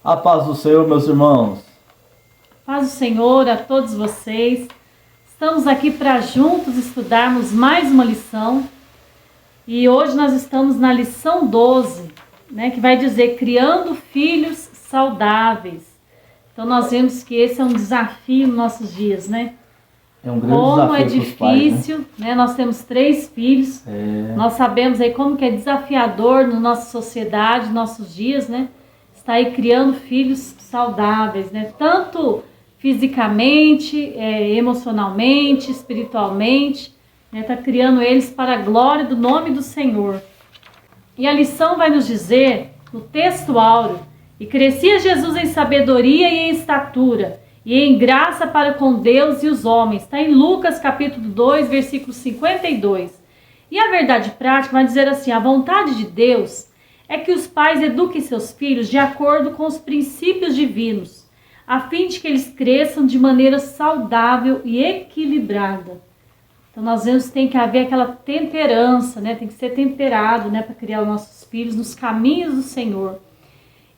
A paz do Senhor, meus irmãos. Paz do Senhor a todos vocês. Estamos aqui para juntos estudarmos mais uma lição. E hoje nós estamos na lição 12, né, que vai dizer criando filhos saudáveis. Então nós vemos que esse é um desafio nos nossos dias, né? É um grande como é desafio pros difícil, pais, né? Nós temos 3 filhos. Nós sabemos aí como que é desafiador na nossa sociedade, nossos dias, né? Está aí criando filhos saudáveis, né? Tanto fisicamente, emocionalmente, espiritualmente, né? Está criando eles para a glória do nome do Senhor. E a lição vai nos dizer, no texto áureo, e crescia Jesus em sabedoria e em estatura, e em graça para com Deus e os homens. Está em Lucas capítulo 2, versículo 52. E a verdade prática vai dizer assim, a vontade de Deus é que os pais eduquem seus filhos de acordo com os princípios divinos, a fim de que eles cresçam de maneira saudável e equilibrada. Então nós vemos que tem que haver aquela temperança, né? Tem que ser temperado, né? Para criar os nossos filhos nos caminhos do Senhor.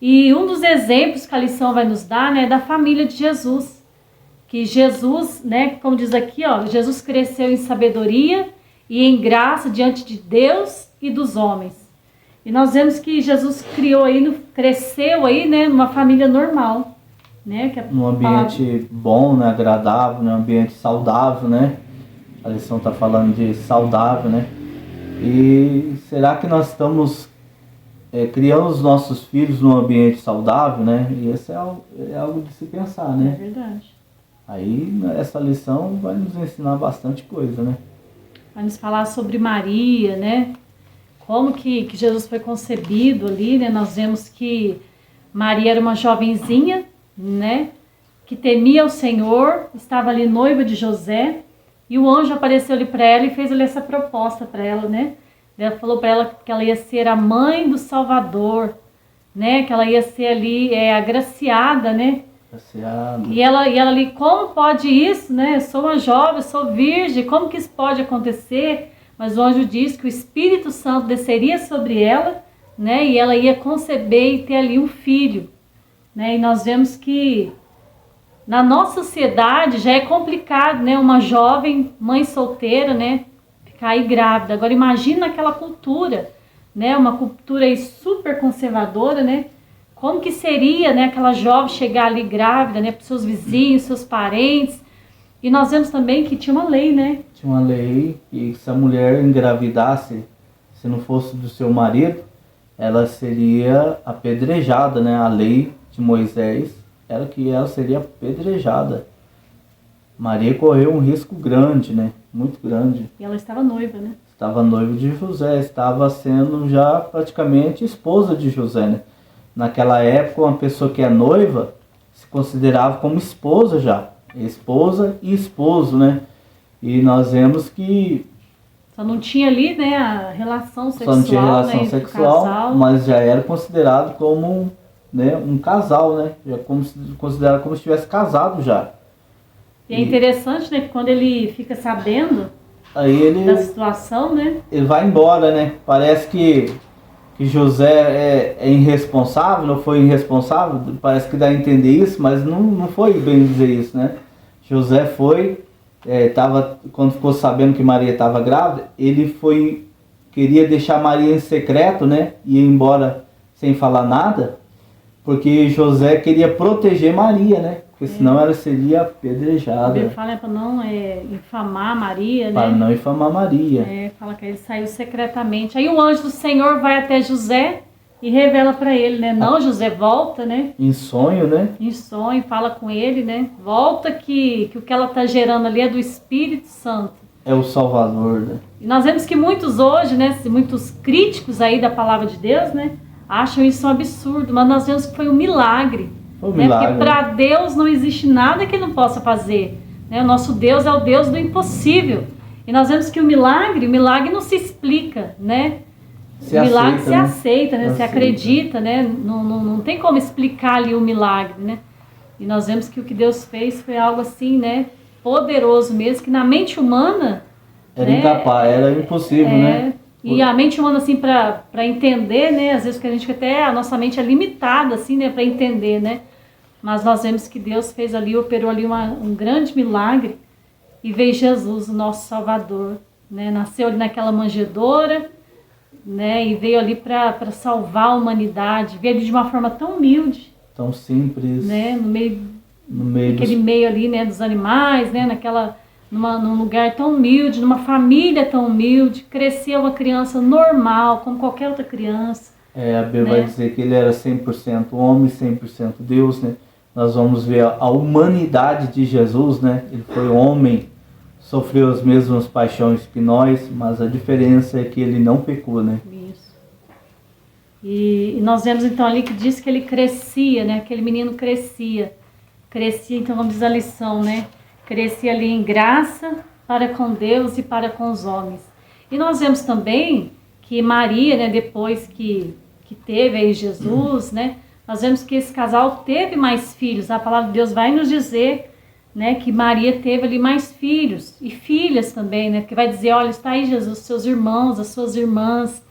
E um dos exemplos que a lição vai nos dar, né, é da família de Jesus. Que Jesus, né, como diz aqui, ó, Jesus cresceu em sabedoria e em graça diante de Deus e dos homens. E nós vemos que Jesus cresceu aí, né, numa família normal, né, que num ambiente bom, né, agradável, né, um ambiente saudável, né? A lição está falando de saudável, né? E será que nós estamos criando os nossos filhos num ambiente saudável, né? E esse é algo de se pensar, né? É verdade. Aí essa lição vai nos ensinar bastante coisa, né? Vai nos falar sobre Maria, né? Como que Jesus foi concebido ali, né? Nós vemos que Maria era uma jovenzinha, né? Que temia o Senhor, estava ali noiva de José, e o anjo apareceu ali para ela e fez ali essa proposta para ela, né? Ela falou para ela que ela ia ser a mãe do Salvador, né? Que ela ia ser ali agraciada, né? Agraciada. E ela ali, como pode isso, né? Eu sou uma jovem, eu sou virgem, como que isso pode acontecer? Mas o anjo disse que o Espírito Santo desceria sobre ela, né? E ela ia conceber e ter ali um filho, né? E nós vemos que na nossa sociedade já é complicado, né? Uma jovem mãe solteira, né? Cair grávida. Agora imagina aquela cultura, né? Uma cultura aí super conservadora, né? Como que seria, né? Aquela jovem chegar ali grávida, né? Para seus vizinhos, seus parentes. E nós vemos também que tinha uma lei, né? Tinha uma lei que se a mulher engravidasse, se não fosse do seu marido, ela seria apedrejada, né? A lei de Moisés era que ela seria apedrejada. Maria correu um risco grande, né? Muito grande. E ela estava noiva, né? Estava noiva de José, estava sendo já praticamente esposa de José, né? Naquela época, uma pessoa que é noiva se considerava como esposa já. Esposa e esposo, né? E nós vemos que só não tinha ali, né, a relação sexual, só não tinha relação, né, sexual, casal. mas já era considerado como, né, um casal, né? Já considerado como se estivesse casado já. E é interessante, né, que quando ele fica sabendo aí da situação, né? Ele vai embora, né? Parece que José é irresponsável, não foi irresponsável, parece que dá a entender isso, mas não foi bem dizer isso, né? José foi, quando ficou sabendo que Maria estava grávida, ele queria deixar Maria em secreto, né? E ir embora sem falar nada, porque José queria proteger Maria, né? Porque senão ela seria apedrejada. Ele fala para não infamar Maria, né? Para não infamar Maria. Fala que ele saiu secretamente. Aí o anjo do Senhor vai até José e revela para ele, né? Não, José, volta, né? Em sonho, né? Em sonho, fala com ele, né? Volta que o que ela está gerando ali é do Espírito Santo. É o Salvador, né? E nós vemos que muitos hoje, né? Muitos críticos aí da palavra de Deus, né? Acham isso um absurdo, mas nós vemos que foi um milagre. Né? Porque para Deus não existe nada que Ele não possa fazer. Né? O nosso Deus é o Deus do impossível. E nós vemos que o milagre não se explica, né? O milagre se aceita, né? Se acredita, né? Não tem como explicar ali o milagre, né? E nós vemos que o que Deus fez foi algo assim, né? Poderoso mesmo, que na mente humana era incapaz, era impossível, né? E a mente humana, assim, para entender, né? Às vezes que a gente até, a nossa mente é limitada, assim, né? Para entender, né? Mas nós vemos que Deus fez ali, operou ali um grande milagre e veio Jesus, o nosso Salvador, né? Nasceu ali naquela manjedoura, né? E veio ali para salvar a humanidade. Veio ali de uma forma tão humilde. Tão simples. Né? No meio aquele meio ali, né? Dos animais, né? Num lugar tão humilde, numa família tão humilde, crescia uma criança normal, como qualquer outra criança. A Bíblia vai dizer que ele era 100% homem, 100% Deus, né? Nós vamos ver a humanidade de Jesus, né? Ele foi homem, sofreu as mesmas paixões que nós, mas a diferença é que ele não pecou, né? Isso. E nós vemos então ali que diz que ele crescia, né? Aquele menino crescia. Crescia, então vamos dizer a lição, né? Crescia ali em graça para com Deus e para com os homens. E nós vemos também que Maria, né, depois que teve aí Jesus, né, nós vemos que esse casal teve mais filhos. A palavra de Deus vai nos dizer, né, que Maria teve ali mais filhos e filhas também, né, porque vai dizer, olha, está aí Jesus, seus irmãos, as suas irmãs,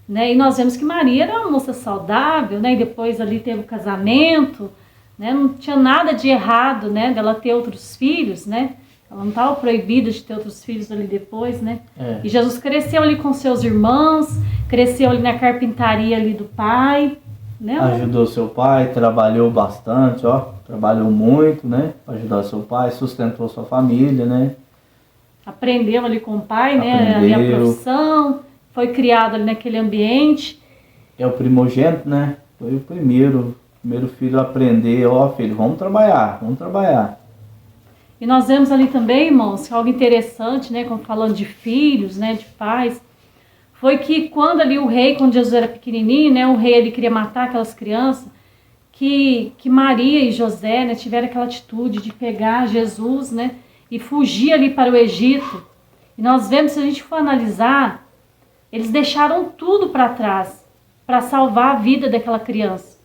né, e nós vemos que Maria era uma moça saudável, né, e depois ali teve o casamento, né, não tinha nada de errado, né, dela ter outros filhos, né, ela não estava proibida de ter outros filhos ali depois, né, e Jesus cresceu ali com seus irmãos, cresceu ali na carpintaria ali do pai, né, ajudou seu pai, trabalhou bastante, trabalhou muito, né, para ajudar seu pai, sustentou sua família, né. Aprendeu ali com o pai, né, ali a profissão, foi criado ali naquele ambiente. É o primogênito, né, foi o primeiro filho a aprender, filho, vamos trabalhar. E nós vemos ali também, irmãos, que algo interessante, né, como falando de filhos, né, de pais, foi que quando ali quando Jesus era pequenininho, né, o rei ele queria matar aquelas crianças, que Maria e José, né, tiveram aquela atitude de pegar Jesus, né, e fugir ali para o Egito. E nós vemos, se a gente for analisar, eles deixaram tudo para trás para salvar a vida daquela criança,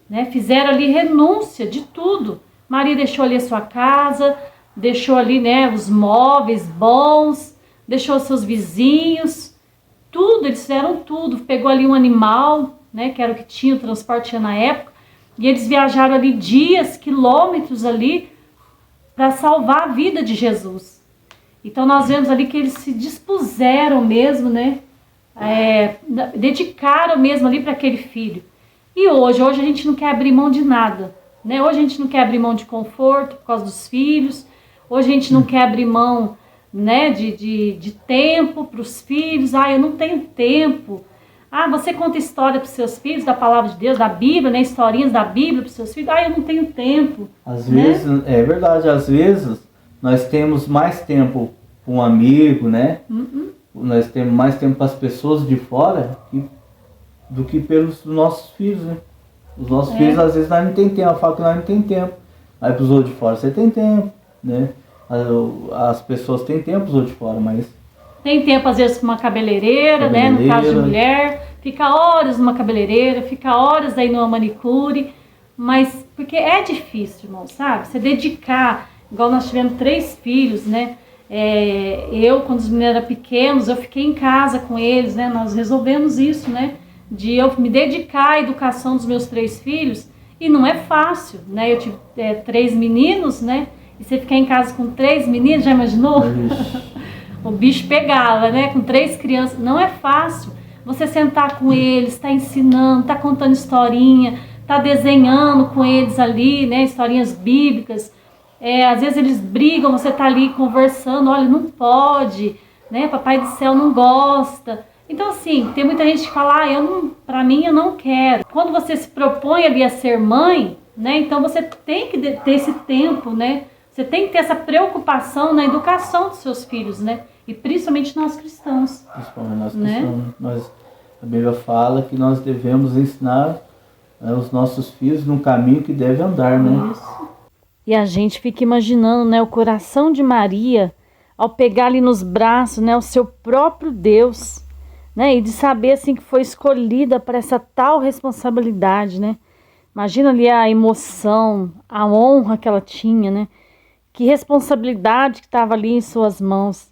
né, fizeram ali renúncia de tudo. Maria deixou ali a sua casa, deixou ali, né, os móveis bons, deixou seus vizinhos, tudo, eles fizeram tudo, pegou ali um animal, né, que era o que tinha, o transporte tinha na época, e eles viajaram ali dias, quilômetros ali, para salvar a vida de Jesus. Então nós vemos ali que eles se dispuseram mesmo, né, dedicaram mesmo ali para aquele filho. E hoje a gente não quer abrir mão de nada, né, hoje a gente não quer abrir mão de conforto por causa dos filhos, hoje a gente não quer abrir mão, né, de tempo para os filhos. Eu não tenho tempo. Você conta história para os seus filhos, da palavra de Deus, da Bíblia, né, historinhas da Bíblia para os seus filhos. Eu não tenho tempo. Às vezes, é verdade, às vezes nós temos mais tempo com um amigo, né? Nós temos mais tempo para as pessoas de fora do que pelos nossos filhos, né? Os nossos filhos, às vezes, nós não tem tempo. Eu falo que nós não tem tempo. Aí para os outros de fora você tem tempo, né? As pessoas têm tempo, os outros de fora, mas... Tem tempo, às vezes, com uma cabeleireira, né? No caso de mulher, fica horas numa cabeleireira, fica horas aí numa manicure, mas porque é difícil, irmão, sabe? Você dedicar, igual nós tivemos 3 filhos, né? Eu, quando os meninos eram pequenos, eu fiquei em casa com eles, né? Nós resolvemos isso, né? De eu me dedicar à educação dos meus 3 filhos, e não é fácil, né? Eu tive 3 meninos, né? E você ficar em casa com 3 meninos, já imaginou? O bicho pegava, né? Com 3 crianças. Não é fácil. Você sentar com eles, tá ensinando, tá contando historinha, tá desenhando com eles ali, né? Historinhas bíblicas. Às vezes eles brigam, você tá ali conversando, olha, não pode, né? Papai do céu não gosta. Então, assim, tem muita gente que fala, pra mim eu não quero. Quando você se propõe ali a ser mãe, né? Então você tem que ter esse tempo, né? Você tem que ter essa preocupação na educação dos seus filhos, né? E principalmente nós cristãos. Principalmente nós cristãos. A Bíblia fala que nós devemos ensinar os nossos filhos no caminho que deve andar, né? Isso. E a gente fica imaginando, né, o coração de Maria ao pegar ali nos braços, né, o seu próprio Deus, né? E de saber, assim, que foi escolhida para essa tal responsabilidade, né? Imagina ali a emoção, a honra que ela tinha, né? Que responsabilidade que estava ali em suas mãos.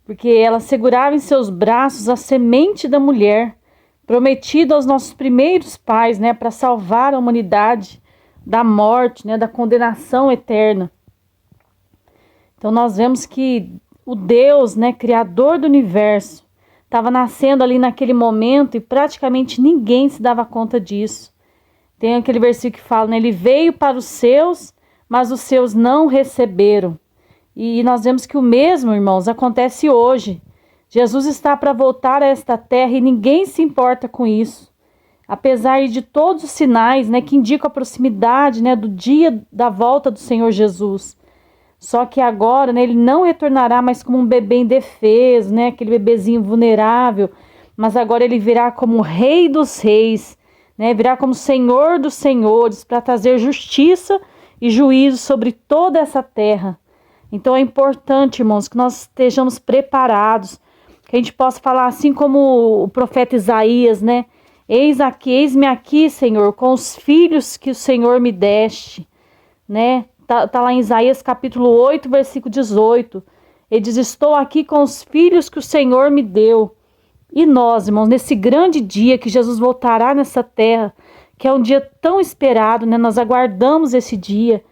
porque ela segurava em seus braços a semente da mulher, prometida aos nossos primeiros pais, né, para salvar a humanidade da morte, né, da condenação eterna. Então nós vemos que o Deus, né, criador do universo, estava nascendo ali naquele momento e praticamente ninguém se dava conta disso. Tem aquele versículo que fala, né, ele veio para os seus, mas os seus não receberam. E nós vemos que o mesmo, irmãos, acontece hoje. Jesus está para voltar a esta terra e ninguém se importa com isso. Apesar de todos os sinais, né, que indicam a proximidade, né, do dia da volta do Senhor Jesus. Só que agora, né, ele não retornará mais como um bebê indefeso, né, aquele bebezinho vulnerável, mas agora ele virá como Rei dos Reis, né, virá como Senhor dos Senhores, para trazer justiça e juízo sobre toda essa terra. Então é importante, irmãos, que nós estejamos preparados, que a gente possa falar assim como o profeta Isaías, né? Eis-me aqui, Senhor, com os filhos que o Senhor me deste, né? Tá lá em Isaías capítulo 8, versículo 18. Ele diz, estou aqui com os filhos que o Senhor me deu. E nós, irmãos, nesse grande dia que Jesus voltará nessa terra, que é um dia tão esperado, né? Nós aguardamos esse dia,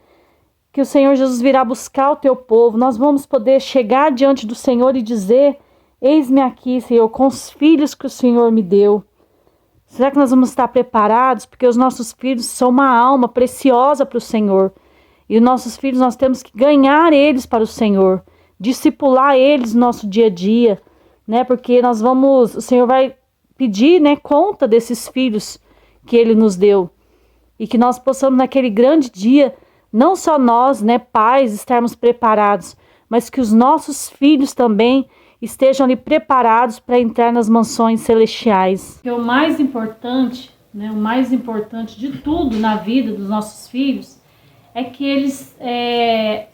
que o Senhor Jesus virá buscar o teu povo. Nós vamos poder chegar diante do Senhor e dizer, eis-me aqui, Senhor, com os filhos que o Senhor me deu. Será que nós vamos estar preparados? Porque os nossos filhos são uma alma preciosa para o Senhor. E os nossos filhos, nós temos que ganhar eles para o Senhor, discipular eles no nosso dia a dia, né? Porque o Senhor vai pedir, né, conta desses filhos que Ele nos deu. E que nós possamos naquele grande dia, não só nós, né, pais, estarmos preparados, mas que os nossos filhos também estejam ali preparados para entrar nas mansões celestiais. O mais importante, né, o mais importante de tudo na vida dos nossos filhos é que eles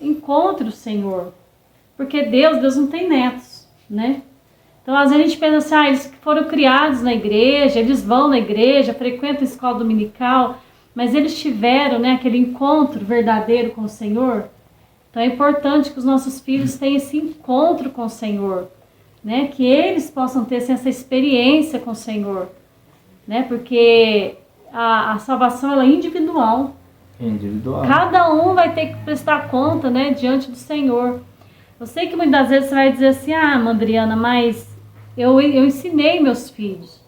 encontrem o Senhor. Porque Deus não tem netos, né? Então, às vezes a gente pensa assim, eles foram criados na igreja, eles vão na igreja, frequentam a escola dominical, mas eles tiveram, né, aquele encontro verdadeiro com o Senhor. Então, é importante que os nossos filhos tenham esse encontro com o Senhor, né? Que eles possam ter essa experiência com o Senhor, né? Porque a salvação ela é individual. Cada um vai ter que prestar conta, né, diante do Senhor. Eu sei que muitas vezes você vai dizer assim, Mandriana, mas eu ensinei meus filhos.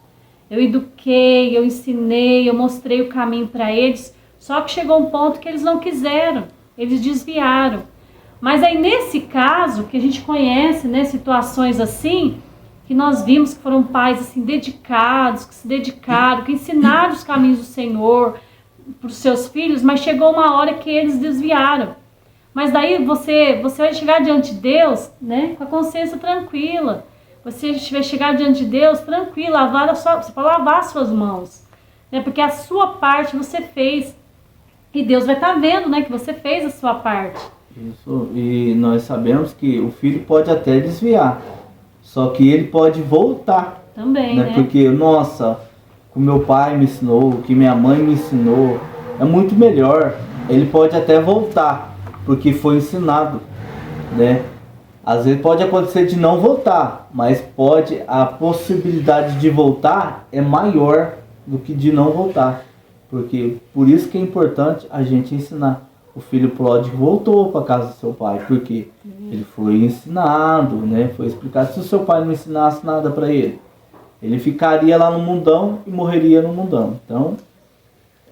Eu eduquei, eu ensinei, eu mostrei o caminho para eles. Só que chegou um ponto que eles não quiseram, eles desviaram. Mas aí nesse caso, que a gente conhece, né, situações assim, que nós vimos que foram pais assim, dedicados, que se dedicaram, que ensinaram os caminhos do Senhor para os seus filhos, mas chegou uma hora que eles desviaram. Mas daí você vai chegar diante de Deus, né, com a consciência tranquila. Você vai chegar diante de Deus tranquilo, você pode lavar as suas mãos, né, porque a sua parte você fez. E Deus vai estar vendo, né, que você fez a sua parte. Isso, e nós sabemos que o filho pode até desviar, só que ele pode voltar. Também, né? Porque, nossa, o meu pai me ensinou, o que minha mãe me ensinou, é muito melhor. Ele pode até voltar, porque foi ensinado, né? Às vezes pode acontecer de não voltar, mas a possibilidade de voltar é maior do que de não voltar. Porque por isso que é importante a gente ensinar. O filho pródigo voltou para casa do seu pai, porque ele foi ensinado, né? Foi explicado. Se o seu pai não ensinasse nada para ele, ele ficaria lá no mundão e morreria no mundão. Então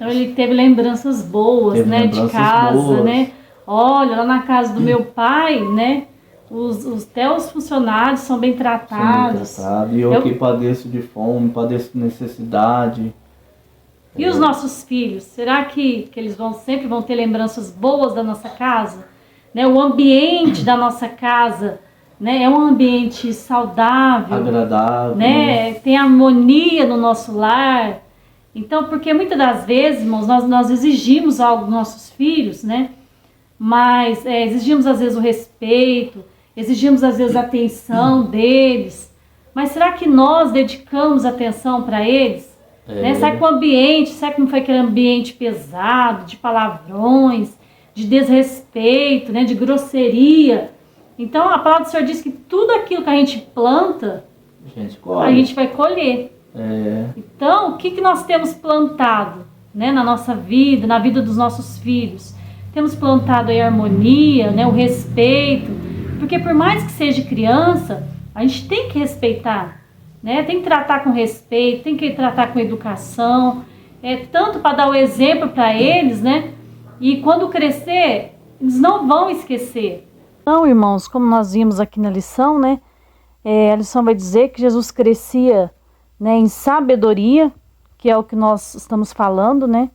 ele teve lembranças boas, né? De casa, né? Olha, lá na casa do meu pai, né? Até os funcionários são bem tratados. E eu que padeço de fome, padeço de necessidade. E os nossos filhos? Será que eles sempre vão ter lembranças boas da nossa casa? Né? O ambiente da nossa casa, né? É um ambiente saudável. Agradável. Né? Tem harmonia no nosso lar. Então, porque muitas das vezes, irmãos, nós exigimos algo dos nossos filhos, né? Mas exigimos às vezes o respeito, exigimos às vezes a atenção deles. Mas será que nós dedicamos atenção para eles? Né? Será que o ambiente, será que não foi aquele ambiente pesado, de palavrões, de desrespeito, né? De grosseria? Então a palavra do Senhor diz que tudo aquilo que a gente planta, a gente vai colher. Então, o que nós temos plantado, né, na nossa vida, na vida dos nossos filhos? Temos plantado aí a harmonia, né, o respeito, porque por mais que seja criança, a gente tem que respeitar, né? Tem que tratar com respeito, tem que tratar com educação, tanto para dar o exemplo para eles, né? E quando crescer, eles não vão esquecer. Então, irmãos, como nós vimos aqui na lição, né? A lição vai dizer que Jesus crescia, né, em sabedoria, que é o que nós estamos falando, né?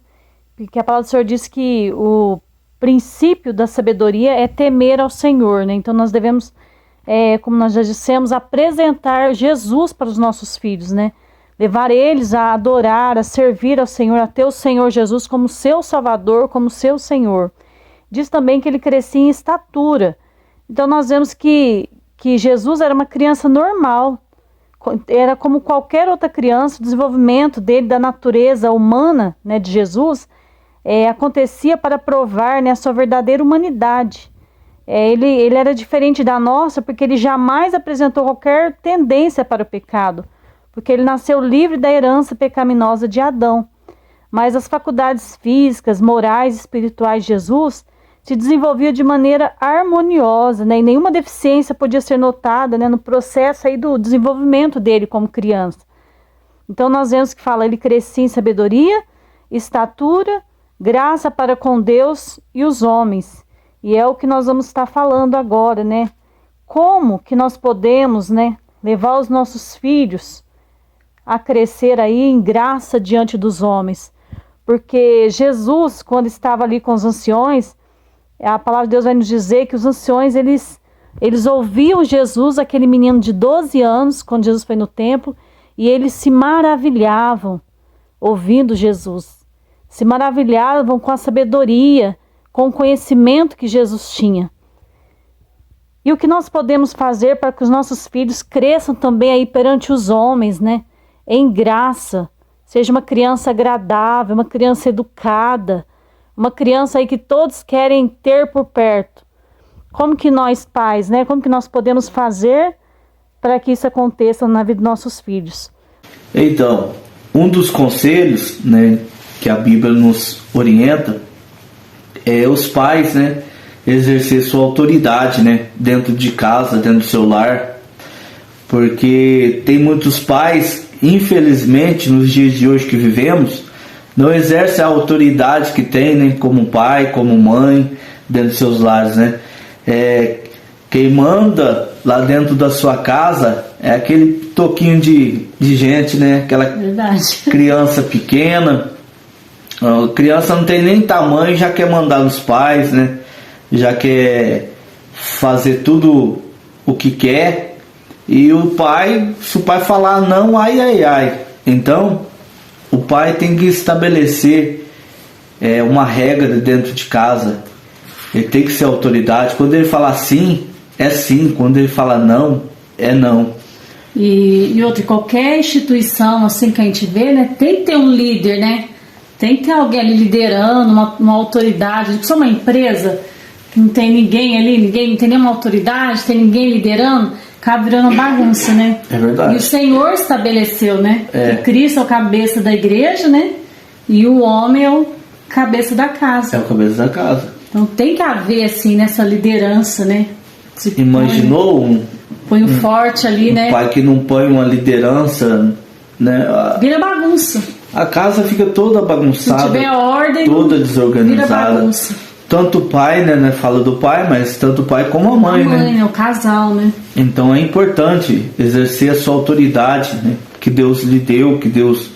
Porque a palavra do Senhor diz que o princípio da sabedoria é temer ao Senhor, né? Então nós devemos, como nós já dissemos, apresentar Jesus para os nossos filhos, né? Levar eles a adorar, a servir ao Senhor, a ter o Senhor Jesus como seu Salvador, como seu Senhor. Diz também que ele crescia em estatura. Então nós vemos que Jesus era uma criança normal, era como qualquer outra criança. O desenvolvimento dele, da natureza humana, né, de Jesus, acontecia para provar, né, a sua verdadeira humanidade. Ele era diferente da nossa porque ele jamais apresentou qualquer tendência para o pecado, porque ele nasceu livre da herança pecaminosa de Adão. Mas as faculdades físicas, morais e espirituais de Jesus se desenvolviam de maneira harmoniosa, né? E nenhuma deficiência podia ser notada, né, no processo aí do desenvolvimento dele como criança. Então nós vemos que fala, ele crescia em sabedoria, estatura, graça para com Deus e os homens. E é o que nós vamos estar falando agora, né? Como que nós podemos, né, levar os nossos filhos a crescer aí em graça diante dos homens? Porque Jesus, quando estava ali com os anciões, a palavra de Deus vai nos dizer que os anciões, eles ouviam Jesus, aquele menino de 12 anos, quando Jesus foi no templo, e eles se maravilhavam ouvindo Jesus. Se maravilhavam com a sabedoria, com o conhecimento que Jesus tinha. E o que nós podemos fazer para que os nossos filhos cresçam também aí perante os homens, né? Em graça, seja uma criança agradável, uma criança educada, uma criança aí que todos querem ter por perto. Como que nós pais, né? Como que nós podemos fazer para que isso aconteça na vida dos nossos filhos? Então, um dos conselhos, né, que a Bíblia nos orienta é os pais, né, exercer sua autoridade, né, dentro de casa, dentro do seu lar, porque tem muitos pais, infelizmente, nos dias de hoje que vivemos, não exercem a autoridade que tem, né, como pai, como mãe, dentro dos seus lares, né. Quem manda lá dentro da sua casa é aquele toquinho de gente, né, aquela criança pequena. A criança não tem nem tamanho, já quer mandar nos pais, né? Já quer fazer tudo o que quer. E o pai, se o pai falar não, ai. Então, o pai tem que estabelecer uma regra dentro de casa. Ele tem que ser autoridade. Quando ele falar sim, é sim. Quando ele falar não, é não. E outra, qualquer instituição assim que a gente vê, né, tem que ter um líder, né? Tem que ter alguém ali liderando, uma autoridade. Se é uma empresa que não tem ninguém ali, não tem nenhuma autoridade, tem ninguém liderando, acaba virando uma bagunça, né? É verdade. E o Senhor estabeleceu, né? Que Cristo é o cabeça da igreja, né? E o homem é o cabeça da casa. É o cabeça da casa. Então tem que haver, assim, nessa liderança, né? Imaginou põe um forte ali, né? Um pai que não põe uma liderança, né? Vira bagunça. A casa fica toda bagunçada, se tiver ordem, toda desorganizada. Tanto o pai, né, fala do pai, mas tanto o pai como a mãe, né? O casal, né? Então é importante exercer a sua autoridade, né, que Deus lhe deu, que Deus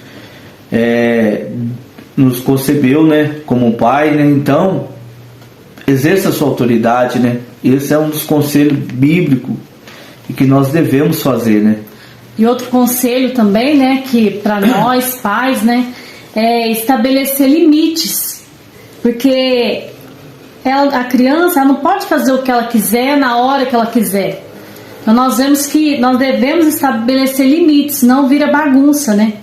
nos concebeu, né, como pai, né? Então exerça a sua autoridade, né? Esse é um dos conselhos bíblicos e que nós devemos fazer, né? E outro conselho também, né, que para nós pais, né, é estabelecer limites, porque a criança ela não pode fazer o que ela quiser na hora que ela quiser. Então nós vemos que nós devemos estabelecer limites, senão vira bagunça, né?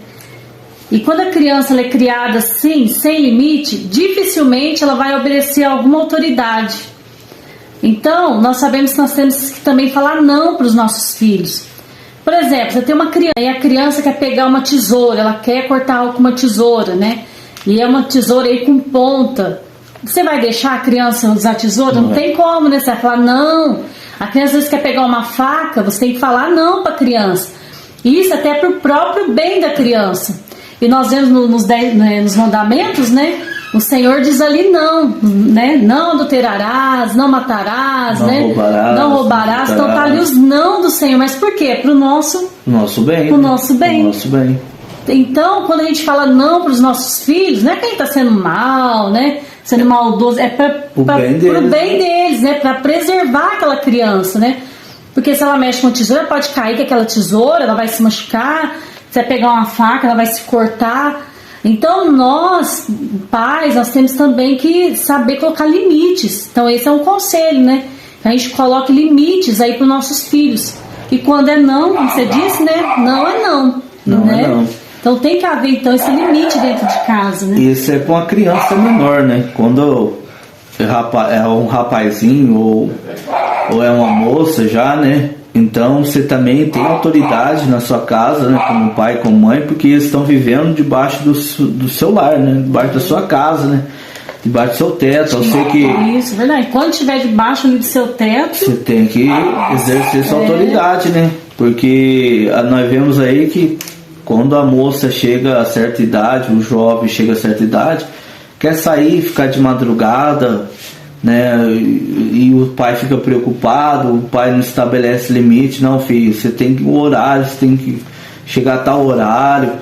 E quando a criança ela é criada assim, sem limite, dificilmente ela vai obedecer a alguma autoridade. Então, nós sabemos que nós temos que também falar não para os nossos filhos. Por exemplo, você tem uma criança e a criança quer pegar uma tesoura, ela quer cortar algo com uma tesoura, né? E é uma tesoura aí com ponta. Você vai deixar a criança usar tesoura? Não tem como, né? Você vai falar não. A criança às vezes quer pegar uma faca, você tem que falar não para a criança. Isso até para o próprio bem da criança. E nós vemos nos mandamentos, né? O Senhor diz ali não, né? Não adulterarás, não matarás, não né? Roubarás, não roubarás. Então tá ali os não do Senhor. Mas por quê? Para o nosso bem. Pro nosso bem. Então, quando a gente fala não para os nossos filhos, não é que a gente está sendo mal, né? Sendo maldoso, é para o bem deles, né? Para preservar aquela criança, né? Porque se ela mexe com a tesoura, pode cair com aquela tesoura, ela vai se machucar. Se você pegar uma faca, ela vai se cortar. Então, nós, pais, nós temos também que saber colocar limites. Então, esse é um conselho, né? Que a gente coloque limites aí para os nossos filhos. E quando é não, como você disse, né? Não é não. Não né? é não. Então, tem que haver, então, esse limite dentro de casa, né? Isso é para uma criança menor, né? Quando é um rapazinho ou é uma moça já, né? Então você também tem autoridade na sua casa, né? Como pai, como mãe, porque eles estão vivendo debaixo do seu lar, né? Debaixo da sua casa, né? Debaixo do seu teto. Eu sei que isso, verdade. Quando estiver debaixo do seu teto, você tem que exercer sua autoridade, né? Porque nós vemos aí que quando a moça chega a certa idade, o jovem chega a certa idade, quer sair, ficar de madrugada, né? E o pai fica preocupado, o pai não estabelece limite. Não, filho, você tem que horário, você tem que chegar a tal horário.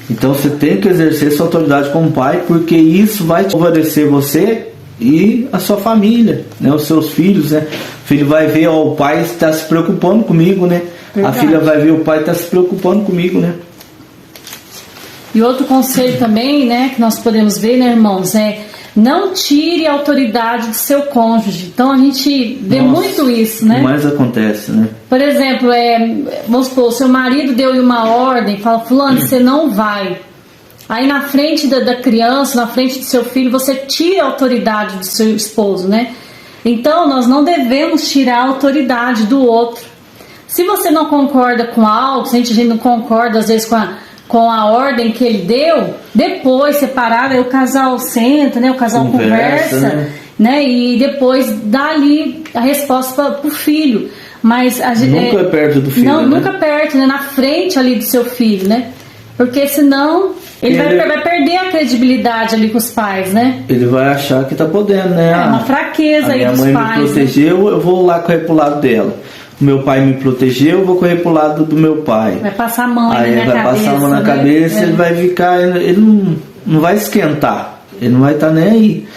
Então você tem que exercer sua autoridade como pai, porque isso vai favorecer você e a sua família, né? Os seus filhos, né? O filho vai ver, ó, o pai está se preocupando comigo, né? Verdade. A filha vai ver, o pai está se preocupando comigo, né? E outro conselho também, né, que nós podemos ver, né, irmãos, não tire a autoridade do seu cônjuge. Então a gente vê muito isso, né? Mais acontece, né? Por exemplo, vamos supor, o seu marido deu-lhe uma ordem, fala, fulano, você não vai. Aí na frente da criança, na frente do seu filho, você tira a autoridade do seu esposo, né? Então nós não devemos tirar a autoridade do outro. Se você não concorda com algo, se a gente não concorda às vezes com a ordem que ele deu, depois, separado, aí o casal senta, né? O casal conversa, né? E depois dá ali a resposta para o filho. Mas nunca é perto do filho, não, né? Nunca perto, né? Na frente ali do seu filho, né? Porque senão ele vai perder a credibilidade ali com os pais, né? Ele vai achar que tá podendo, né? É uma fraqueza aí dos pais. A minha mãe me protegeu, né? Eu vou lá correr pro lado dela. Meu pai me protegeu, eu vou correr pro lado do meu pai. Vai passar a mão aí na vai cabeça, passar a mão na cabeça, ele vai ficar, ele não vai esquentar, ele não vai estar nem aí.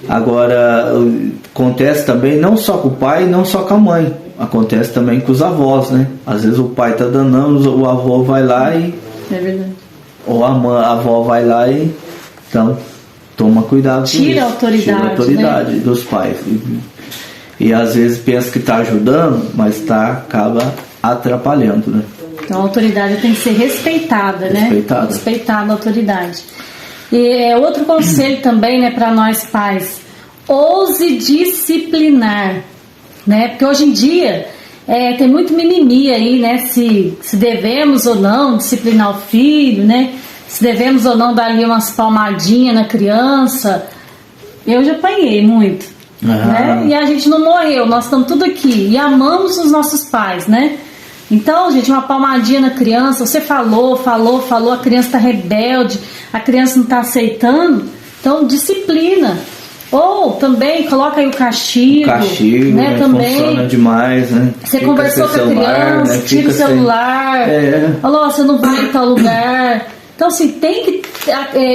Agora, acontece também não só com o pai, não só com a mãe, acontece também com os avós, né? Às vezes o pai tá danando, o avô vai lá e... É verdade. Ou a avó vai lá e... Então, toma cuidado com isso. Tira a autoridade, né? Dos pais. E às vezes pensa que está ajudando, mas acaba atrapalhando, né? Então a autoridade tem que ser respeitada, né? Respeitada a autoridade. E outro conselho também, né, para nós pais, ouse disciplinar, né? Porque hoje em dia tem muito mimimi aí, né? Se devemos ou não disciplinar o filho, né? Se devemos ou não dar ali umas palmadinhas na criança. Eu já apanhei muito. Né? E a gente não morreu, nós estamos tudo aqui e amamos os nossos pais, né? Então, gente, uma palmadinha na criança, você falou, a criança está rebelde, a criança não está aceitando, então disciplina. Ou também coloca aí o castigo, né? Também funciona demais, né? Você fica conversou com a criança, né? Tira o celular, falou, você não vai em tal lugar. Então, assim, tem que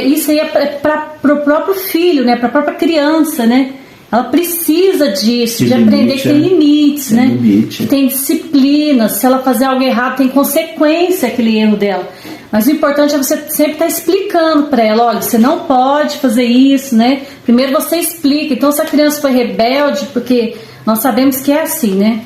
isso aí é para o próprio filho, né? Para a própria criança, né? Ela precisa disso, de aprender que tem limites, né? Que tem disciplina. Se ela fazer algo errado, tem consequência aquele erro dela. Mas o importante é você sempre estar explicando para ela, olha, você não pode fazer isso, né? Primeiro você explica. Então, se a criança foi rebelde, porque nós sabemos que é assim, né?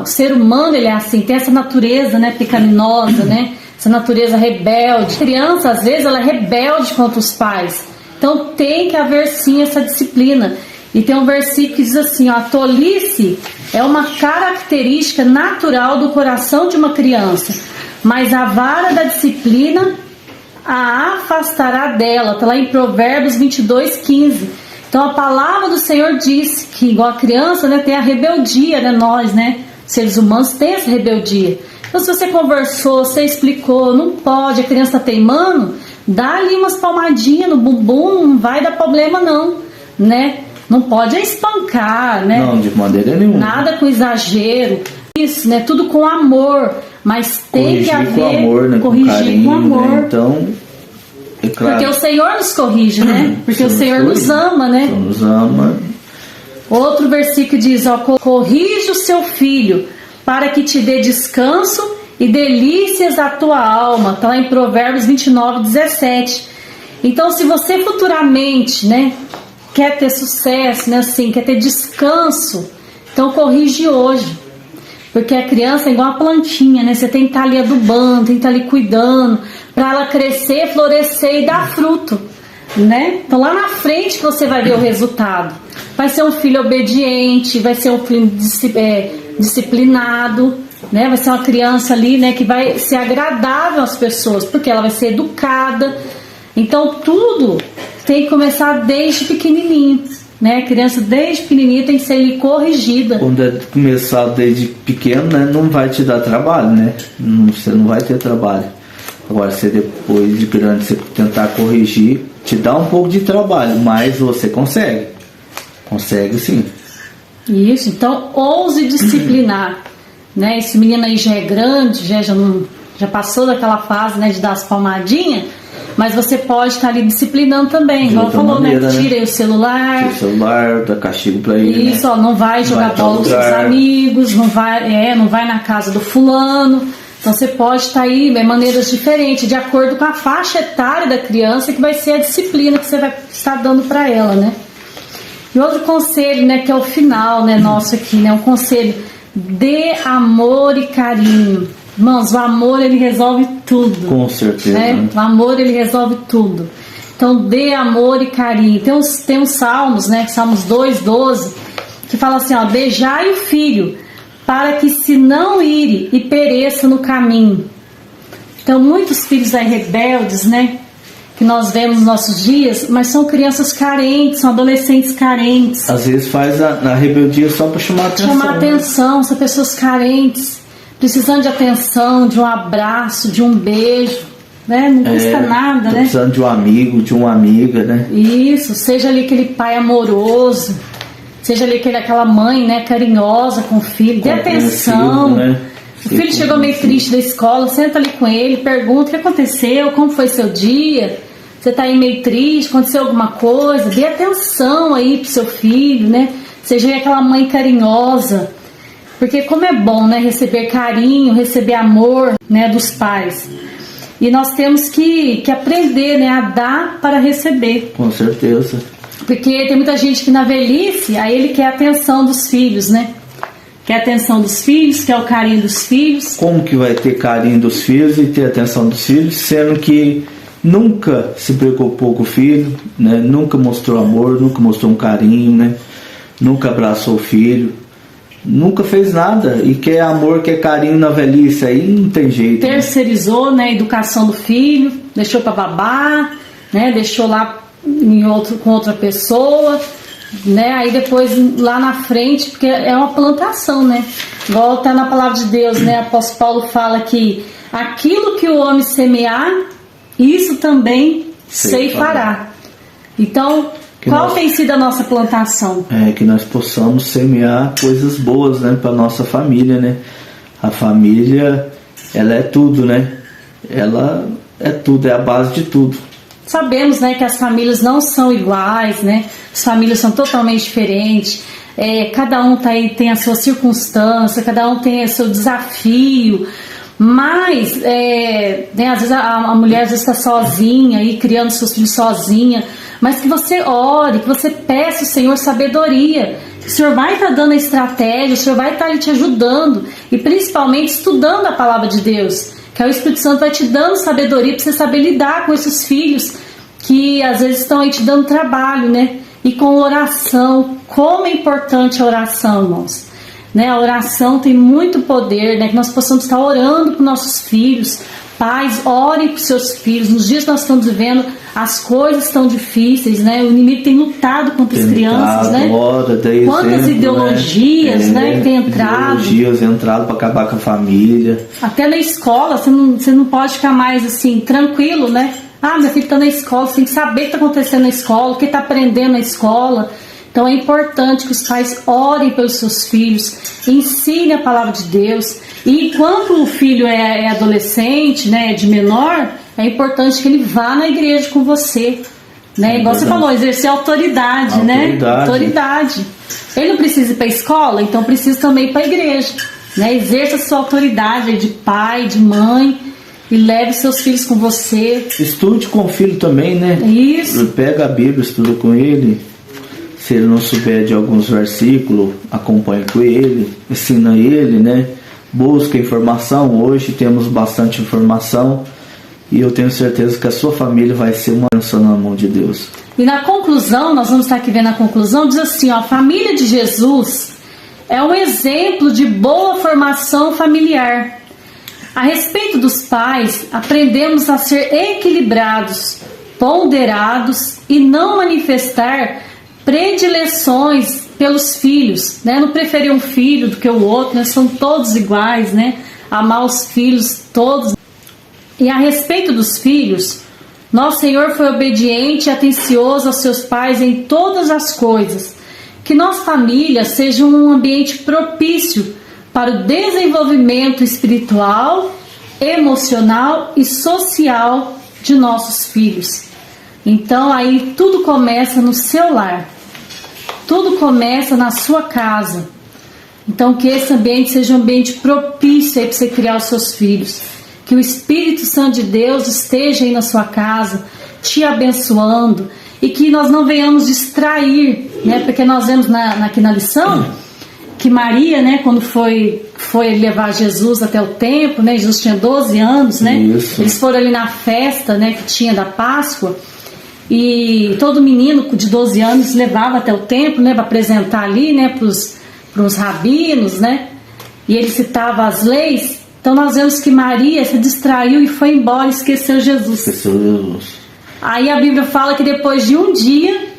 O ser humano, ele é assim, tem essa natureza, né, pecaminosa, né? Essa natureza rebelde. A criança, às vezes, ela é rebelde contra os pais. Então tem que haver sim essa disciplina. E tem um versículo que diz assim, ó, a tolice é uma característica natural do coração de uma criança, mas a vara da disciplina a afastará dela. Está lá em Provérbios 22:15. Então a palavra do Senhor diz que igual a criança, né, tem a rebeldia, né, nós, né, seres humanos, tem essa rebeldia. Então se você conversou, você explicou, não pode, a criança está teimando, dá ali umas palmadinhas no bumbum, não vai dar problema não, né? Não pode espancar, né? Não, de maneira nenhuma. Nada com exagero. Isso, né? Tudo com amor. Mas tem que haver... com amor, né? Corrigir com amor. Né? Então, é claro. Porque o Senhor nos corrige, né? Porque o Senhor nos ama, né? O Senhor nos ama. Outro versículo diz, ó, corrige o seu filho para que te dê descanso e delícias à tua alma. Está lá em Provérbios 29:17. Então, se você futuramente, né, quer ter sucesso, né, assim, quer ter descanso, então corrige hoje. Porque a criança é igual a plantinha, né? Você tem que estar ali adubando, tem que estar ali cuidando, para ela crescer, florescer e dar fruto, né? Então lá na frente que você vai ver o resultado. Vai ser um filho obediente, vai ser um filho disciplinado, né? Vai ser uma criança ali, né, que vai ser agradável às pessoas, porque ela vai ser educada. Então tudo tem que começar desde pequenininho, né? A criança desde pequenininha tem que ser corrigida. Quando é começar desde pequeno, né, não vai te dar trabalho, né? Você não vai ter trabalho. Agora, se depois de grande você tentar corrigir, te dá um pouco de trabalho, mas você consegue. Consegue sim. Isso, então ouse disciplinar, né? Esse menino aí já é grande, já passou daquela fase, né, de dar as palmadinhas. Mas você pode estar ali disciplinando também, igual falou, maneira, né? Tira aí o celular. Tira o celular, dá castigo pra ele. Isso, né? Ó, não vai jogar bola com seus amigos, não vai na casa do fulano. Então você pode estar aí de maneiras diferentes, de acordo com a faixa etária da criança, que vai ser a disciplina que você vai estar dando para ela, né? E outro conselho, né, que é o final, né, nosso aqui, né? Um conselho: dê amor e carinho. Irmãos, o amor, ele resolve tudo. Com certeza. Né? O amor, ele resolve tudo. Então, dê amor e carinho. Tem uns salmos, né? Salmos 2:12, que fala assim, ó: beijai o filho, para que se não ire e pereça no caminho. Então, muitos filhos aí rebeldes, né, que nós vemos nos nossos dias, mas são crianças carentes, são adolescentes carentes. Às vezes faz a rebeldia só para chamar atenção. Chamar atenção, são pessoas carentes, precisando de atenção, de um abraço, de um beijo, né? Não custa nada, né? Precisando de um amigo, de uma amiga, né? Isso, seja ali aquele pai amoroso, seja ali aquela mãe, né, carinhosa com o filho, dê atenção. Né? O filho chegou meio triste da escola, senta ali com ele, pergunta o que aconteceu, como foi seu dia, você tá aí meio triste, aconteceu alguma coisa, dê atenção aí pro seu filho, né? Seja aí aquela mãe carinhosa. Porque como é bom, né, receber carinho, receber amor, né, dos pais. E nós temos que aprender, né, a dar para receber. Com certeza. Porque tem muita gente que na velhice, aí ele quer a atenção dos filhos, né? Quer a atenção dos filhos, quer o carinho dos filhos. Como que vai ter carinho dos filhos e ter atenção dos filhos, sendo que nunca se preocupou com o filho, né? Nunca mostrou amor, nunca mostrou um carinho, né? Nunca abraçou o filho. Nunca fez nada e quer amor, quer carinho na velhice, aí não tem jeito. Terceirizou, né, a educação do filho, deixou para babá, né, deixou lá com outra pessoa, né, aí depois lá na frente, porque é uma plantação, né, igual tá na palavra de Deus, né, o apóstolo Paulo fala que aquilo que o homem semear, isso também ceifará. Então, qual tem sido a nossa plantação? Que nós possamos semear coisas boas, né, para nossa família, né? A família, ela é tudo, né? Ela é tudo, é a base de tudo. Sabemos, né, que as famílias não são iguais, né? As famílias são totalmente diferentes. Cada um tem a sua circunstância, cada um tem o seu desafio. Mas, né, às vezes a mulher às vezes está sozinha, aí, criando seus filhos sozinha. Mas que você ore, que você peça ao Senhor sabedoria. O Senhor vai estar dando a estratégia, o Senhor vai estar ali te ajudando. E principalmente estudando a palavra de Deus. Que é o Espírito Santo vai te dando sabedoria para você saber lidar com esses filhos que às vezes estão aí te dando trabalho, né? e com oração. Como é importante a oração, irmãos. Né? A oração tem muito poder, né? Que nós possamos estar orando para nossos filhos. Pais, orem para os seus filhos. Nos dias que nós estamos vivendo, as coisas estão difíceis, né? O inimigo tem lutado contra as crianças, né? Quantas ideologias, né, que tem entrado. Ideologias entrado para acabar com a família. Até na escola, você não pode ficar mais assim, tranquilo, né? Ah, meu filho está na escola, você tem que saber o que está acontecendo na escola, o que está aprendendo na escola. Então é importante que os pais orem pelos seus filhos, ensinem a palavra de Deus. E enquanto o filho é adolescente, né, de menor, é importante que ele vá na igreja com você. Né? Igual você falou, exercer autoridade, né? Autoridade. Ele não precisa ir para a escola, então precisa também ir para a igreja. Né? Exerça a sua autoridade de pai, de mãe, e leve seus filhos com você. Estude com o filho também, né? Isso. Pega a Bíblia, estuda com ele. Se ele não souber de alguns versículos, acompanhe com ele, ensina ele, né? Busca informação. Hoje temos bastante informação e eu tenho certeza que a sua família vai ser uma bênção na mão de Deus. E na conclusão, nós vamos estar aqui vendo a conclusão, diz assim, ó, a família de Jesus é um exemplo de boa formação familiar. A respeito dos pais, aprendemos a ser equilibrados, ponderados e não manifestar predileções pelos filhos, né? Não preferir um filho do que o outro, né? São todos iguais, né? Amar os filhos todos. E a respeito dos filhos, nosso Senhor foi obediente e atencioso aos seus pais em todas as coisas. Que nossa família seja um ambiente propício para o desenvolvimento espiritual, emocional e social de nossos filhos. Então aí tudo começa no seu lar, tudo começa na sua casa. Então que esse ambiente seja um ambiente propício para você criar os seus filhos. Que o Espírito Santo de Deus esteja aí na sua casa, te abençoando, e que nós não venhamos distrair, né? Porque nós vemos aqui na lição que Maria, né, quando foi levar Jesus até o templo, né? Jesus tinha 12 anos, né? Isso. Eles foram ali na festa, né, que tinha da Páscoa. E todo menino de 12 anos levava até o templo, né, para apresentar ali, né, para os rabinos, né, e ele citava as leis. Então nós vemos que Maria se distraiu e foi embora e esqueceu Jesus. Aí a Bíblia fala que depois de um dia,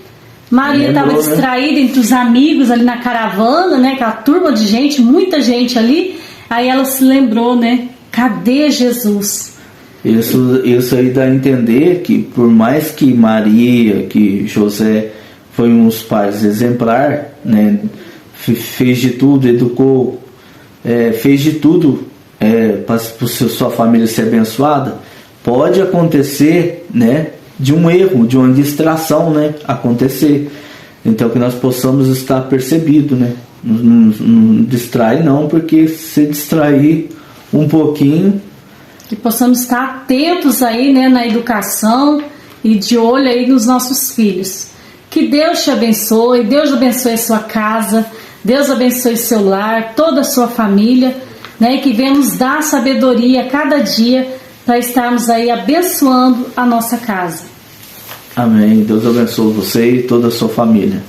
Maria estava distraída entre os amigos ali na caravana, né, aquela turma de gente, muita gente ali. Aí ela se lembrou, né, cadê Jesus? Isso aí dá a entender que por mais que Maria, que José foi uns pais exemplar, né, fez de tudo, educou, fez de tudo para sua família ser abençoada, pode acontecer, né, de um erro, de uma distração, né, acontecer. Então que nós possamos estar percebido, né, não distrai não, porque se distrair um pouquinho, que possamos estar atentos aí, né, na educação e de olho aí nos nossos filhos. Que Deus te abençoe, Deus abençoe a sua casa, Deus abençoe seu lar, toda a sua família, né, e que venha nos dar sabedoria a cada dia para estarmos aí abençoando a nossa casa. Amém. Deus abençoe você e toda a sua família.